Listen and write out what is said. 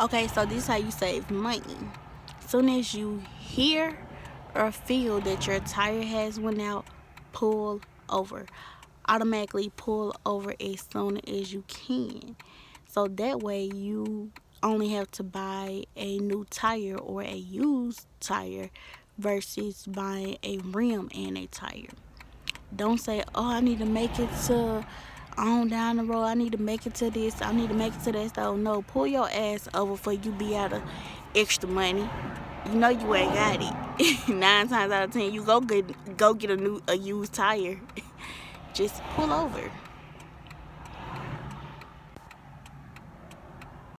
Okay, so this is how you save money. Soon as you hear or feel that your tire has went out, pull over. Automatically pull over as soon as you can. So that way you only have to buy a new tire or a used tire versus buying a rim and a tire. Don't say, oh, I need to make it to on down the road. I need to make it to this. I need to make it to that. So no, pull your ass over for you be out of extra money. You know you ain't got it. 9 times out of 10, you go get a used tire. Just pull over.